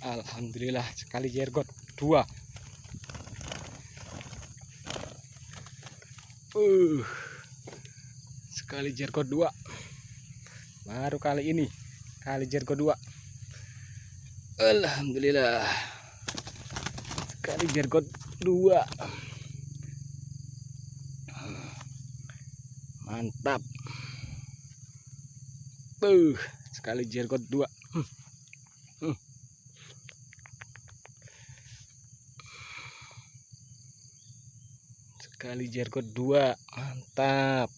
Alhamdulillah sekali jergot dua. Sekali jergot dua. Baru kali ini kali jergot dua. Alhamdulillah sekali jergot dua. Mantap. Sekali jergot dua. Sekali jergot dua. Mantap.